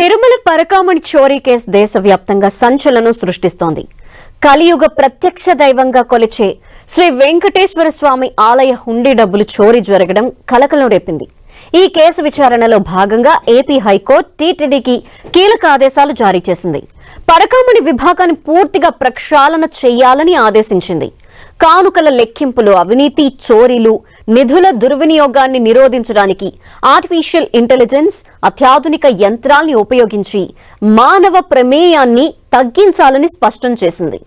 తిరుమల పరకామణి చోరీ కేసు దేశవ్యాప్తంగా సంచలనం సృష్టిస్తోంది. కలియుగ ప్రత్యక్ష దైవంగా కొలిచే శ్రీ వెంకటేశ్వర స్వామి ఆలయ హుండీ డబ్బులు చోరీ జరగడం కలకలం రేపింది. ఈ కేసు విచారణలో భాగంగా ఏపీ హైకోర్టు టీటీడీకి కీలక ఆదేశాలు జారీ చేసింది. పరకామణి విభాగాన్ని పూర్తిగా ప్రక్షాళన చేయాలని ఆదేశించింది. కానుకల లెక్కింపులు, అవినీతి, చోరీలు, నిధుల దుర్వినియోగాన్ని నిరోధించడానికి ఆర్టిఫిషియల్ ఇంటెలిజెన్స్, అత్యాధునిక యంత్రాల్ని ఉపయోగించి మానవ ప్రమేయాన్ని తగ్గించాలని స్పష్టం చేసింది.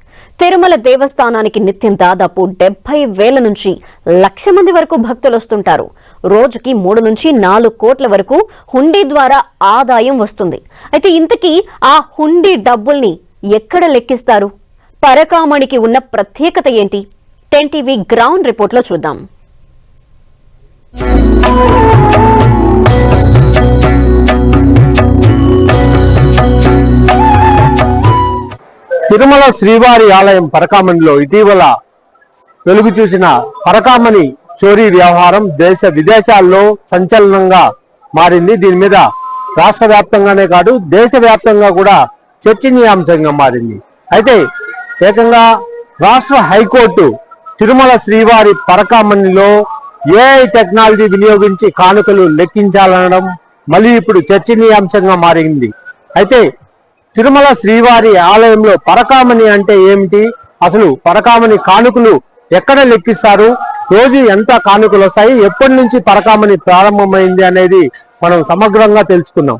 తిరుమల దేవస్థానానికి నిత్యం దాదాపు 70,000 నుంచి 1,00,000 మంది వరకు భక్తులు వస్తుంటారు. రోజుకి 3 నుంచి 4 కోట్ల వరకు హుండీ ద్వారా ఆదాయం వస్తుంది. అయితే ఇంతకీ ఆ హుండీ డబ్బుల్ని ఎక్కడ లెక్కిస్తారు? పరకామణికి ఉన్న ప్రత్యేకత ఏంటి? 10 టీవీ గ్రౌండ్ రిపోర్ట్ లో చూద్దాం. తిరుమల శ్రీవారి ఆలయం పరకామణిలో ఇటీవల వెలుగు చూసిన పరకామణి చోరీ వ్యవహారం దేశ విదేశాల్లో సంచలనంగా మారింది. దీని మీద రాష్ట్ర వ్యాప్తంగానే కాదు దేశవ్యాప్తంగా కూడా చర్చనీయాంశంగా మారింది. అయితే ఏకంగా రాష్ట్ర హైకోర్టు తిరుమల శ్రీవారి పరకామణిలో ఏఐ టెక్నాలజీ వినియోగించి కానుకలు లెక్కించాలనడం మళ్ళీ ఇప్పుడు చర్చనీయాంశంగా మారింది. అయితే తిరుమల శ్రీవారి ఆలయంలో పరకామణి అంటే ఏమిటి, అసలు పరకామణి కానుకలు ఎక్కడ లెక్కిస్తారు, రోజు ఎంత కానుకలు వస్తాయి, ఎప్పటి నుంచి పరకామణి ప్రారంభమైంది అనేది మనం సమగ్రంగా తెలుసుకున్నాం.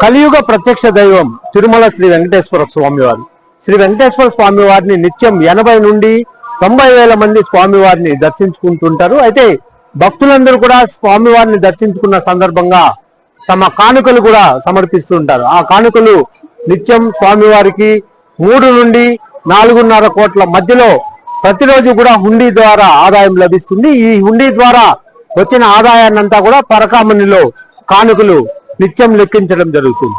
కలియుగ ప్రత్యక్ష దైవం తిరుమల శ్రీ వెంకటేశ్వర స్వామివారు. శ్రీ వెంకటేశ్వర స్వామి వారిని నిత్యం 80 నుండి 90,000 మంది స్వామివారిని దర్శించుకుంటుంటారు. అయితే భక్తులందరూ కూడా స్వామివారిని దర్శించుకున్న సందర్భంగా తమ కానుకలు కూడా సమర్పిస్తుంటారు. ఆ కానుకలు నిత్యం స్వామివారికి 3 నుండి 4.5 కోట్ల మధ్యలో ప్రతిరోజు కూడా హుండీ ద్వారా ఆదాయం లభిస్తుంది. ఈ హుండీ ద్వారా వచ్చిన ఆదాయాన్నంతా కూడా పరకామణిలో కానుకలు నిత్యం లెక్కించడం జరుగుతుంది.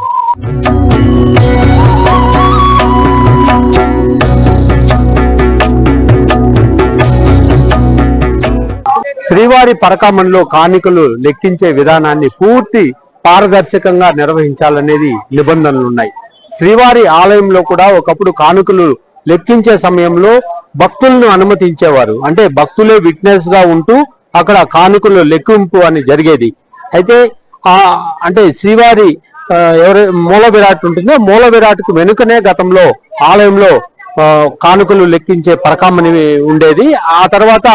శ్రీవారి పరకామణిలో కానుకలు లెక్కించే విధానాన్ని పూర్తి పారదర్శకంగా నిర్వహించాలనేది నిబంధనలున్నాయి. శ్రీవారి ఆలయంలో కూడా ఒకప్పుడు కానుకలు లెక్కించే సమయంలో భక్తులను అనుమతించేవారు. అంటే భక్తులే విట్నెస్ గా ఉంటూ అక్కడ కానుకలు లెక్కింపు అని జరిగేది. అయితే అంటే శ్రీవారి మూల విరాట్ ఉంటుందో మూల విరాట్కు వెనుకనే గతంలో ఆలయంలో కానుకలు లెక్కించే పరకామణి ఉండేది. ఆ తర్వాత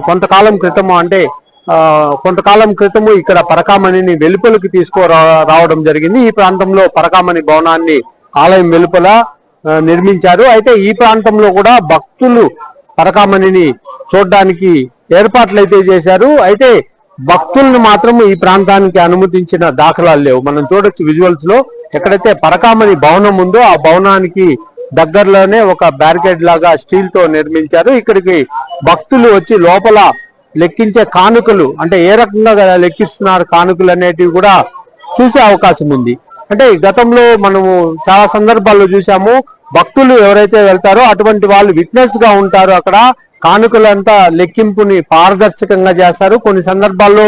కొంతకాలం క్రితము ఇక్కడ పరకామణిని వెలుపలికి రావడం జరిగింది. ఈ ప్రాంతంలో పరకామణి భవనాన్ని ఆలయం వెలుపల నిర్మించారు. అయితే ఈ ప్రాంతంలో కూడా భక్తులు పరకామణిని చూడడానికి ఏర్పాట్లు అయితే చేశారు. అయితే భక్తులను మాత్రం ఈ ప్రాంతానికి అనుమతించిన దాఖలాలు లేవు. మనం చూడొచ్చు విజువల్స్ లో, ఎక్కడైతే పరకామణి భవనం ఉందో ఆ భవనానికి దగ్గరలోనే ఒక బ్యారికేడ్ లాగా స్టీల్ తో నిర్మించారు. ఇక్కడికి భక్తులు వచ్చి లోపల లెక్కించే కానుకలు, అంటే ఏ రకంగా లెక్కిస్తున్నారు కానుకలు అనేటివి కూడా చూసే అవకాశం ఉంది. అంటే గతంలో మనము చాలా సందర్భాల్లో చూసాము, భక్తులు ఎవరైతే వెళ్తారో అటువంటి వాళ్ళు విట్నెస్ గా ఉంటారు. అక్కడ కానుకలంతా లెక్కింపుని పారదర్శకంగా చేస్తారు. కొన్ని సందర్భాల్లో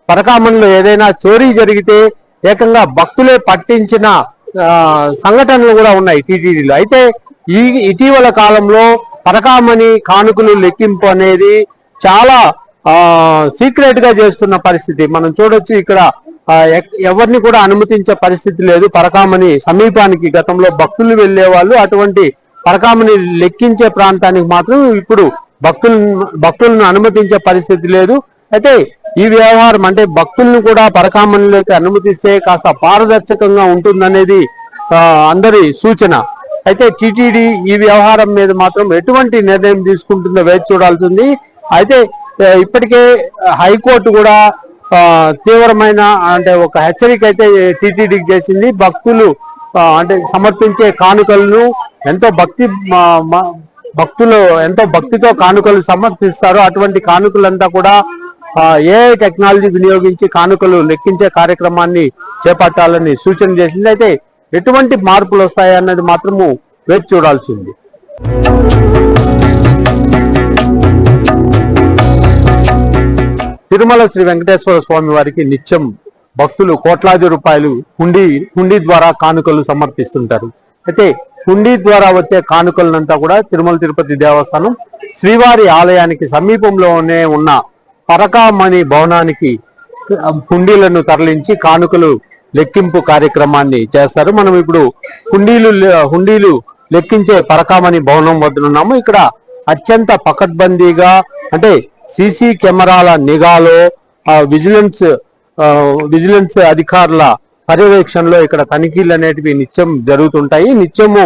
పరకామణిలో ఏదైనా చోరీ జరిగితే ఏకంగా భక్తులే పట్టించిన సంఘటనలు కూడా ఉన్నాయి టీటీడీలో. అయితే ఇటీవల కాలంలో పరకామణి కానుకలు లెక్కింపు అనేది చాలా సీక్రెట్ గా చేస్తున్న పరిస్థితి మనం చూడొచ్చు. ఇక్కడ ఎవరిని కూడా అనుమతించే పరిస్థితి లేదు. పరకామణి సమీపానికి గతంలో భక్తులు వెళ్లే వాళ్ళు, అటువంటి పరకామణి లెక్కించే ప్రాంతానికి మాత్రం ఇప్పుడు భక్తులను అనుమతించే పరిస్థితి లేదు. అయితే ఈ వ్యవహారం అంటే భక్తులను కూడా పరకామణిలోకి అనుమతిస్తే కాస్త పారదర్శకంగా ఉంటుందనేది అందరి సూచన. అయితే టీటీడీ ఈ వ్యవహారం మీద మాత్రం ఎటువంటి నిర్ణయం తీసుకుంటుందో వేచి చూడాల్సింది. అయితే ఇప్పటికే హైకోర్టు కూడా తీవ్రమైన ఒక హెచ్చరిక అయితే టీటీడీకి చేసింది. భక్తులు అంటే సమర్పించే కానుకలను భక్తులు ఎంతో భక్తితో కానుకలు సమర్పిస్తారో అటువంటి కానుకలంతా కూడా ఏఐ టెక్నాలజీ వినియోగించి కానుకలు లెక్కించే కార్యక్రమాన్ని చేపట్టాలని సూచన చేసింది. అయితే ఎటువంటి మార్పులు వస్తాయన్నది మాత్రము వేచి చూడాల్సింది. తిరుమల శ్రీ వెంకటేశ్వర స్వామి వారికి నిత్యం భక్తులు కోట్లాది రూపాయలు హుండీ ద్వారా కానుకలు సమర్పిస్తుంటారు. అయితే హుండీ ద్వారా వచ్చే కానుకలనంతా కూడా తిరుమల తిరుపతి దేవస్థానం శ్రీవారి ఆలయానికి సమీపంలోనే ఉన్న పరకామణి భవనానికి హుండీలను తరలించి కానుకలు లెక్కింపు కార్యక్రమాన్ని చేస్తారు. మనం ఇప్పుడు హుండీలు లెక్కించే పరకామణి భవనం వద్ద ఉన్నాము. ఇక్కడ అత్యంత పకడ్బందీగా అంటే సీసీ కెమెరాల నిఘాలో విజిలెన్స్ అధికారుల పర్యవేక్షణలో ఇక్కడ తనిఖీలు అనేటివి నిత్యం జరుగుతుంటాయి. నిత్యము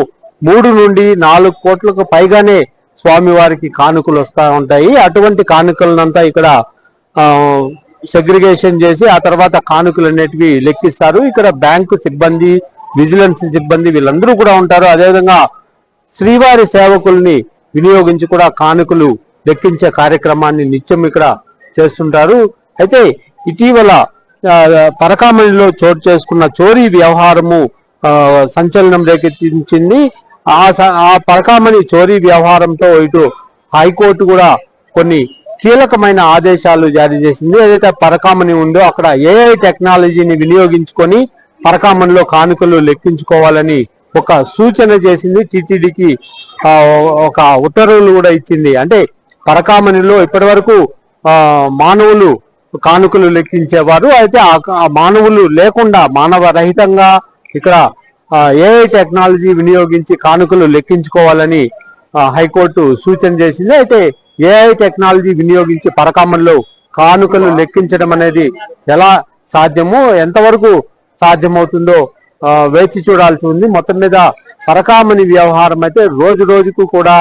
3 నుండి 4 కోట్లకు పైగానే స్వామివారికి కానుకలు వస్తూ ఉంటాయి. అటువంటి కానుకలనంతా ఇక్కడ సెగ్రిగేషన్ చేసి ఆ తర్వాత కానుకలు అనేటివి లెక్కిస్తారు. ఇక్కడ బ్యాంకు సిబ్బంది, విజిలెన్స్ సిబ్బంది వీళ్ళందరూ కూడా ఉంటారు. అదేవిధంగా శ్రీవారి సేవకుల్ని వినియోగించి కూడా కానుకలు లెక్కించే కార్యక్రమాన్ని నిత్యం ఇక్కడ చేస్తుంటారు. అయితే ఇటీవల పరకామణిలో చోటు చేసుకున్న చోరీ వ్యవహారము సంచలనం రేకెత్తించింది. ఆ పరకామణి చోరీ వ్యవహారంతో ఇటు హైకోర్టు కూడా కొన్ని కీలకమైన ఆదేశాలు జారీ చేసింది. ఏదైతే పరకామణి ఉందో అక్కడ ఏఐ టెక్నాలజీని వినియోగించుకొని పరకామణిలో కానుకలు లెక్కించుకోవాలని ఒక సూచన చేసింది. టీటీడీకి ఒక ఉత్తర్వులు కూడా ఇచ్చింది. అంటే పరకామణిలో ఇప్పటి వరకు మానవులు కానుకలు లెక్కించేవారు. అయితే ఆ మానవులు లేకుండా మానవ రహితంగా ఇక్కడ ఏఐ టెక్నాలజీ వినియోగించి కానుకలు లెక్కించుకోవాలని హైకోర్టు సూచన చేసింది. అయితే ఏఐ టెక్నాలజీ వినియోగించి పరకామణిలో కానుకలు లెక్కించడం అనేది ఎలా సాధ్యమో, ఎంతవరకు సాధ్యమవుతుందో వేచి చూడాల్సి ఉంది. మొత్తం మీద పరకామణి వ్యవహారం అయితే రోజు రోజుకు కూడా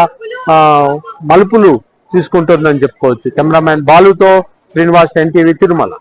మలుపులు తీసుకుంటుందని చెప్పుకోవచ్చు. కెమెరామ్యాన్ బాలుతో శ్రీనివాస్, 10 టీవీ, తిరుమల.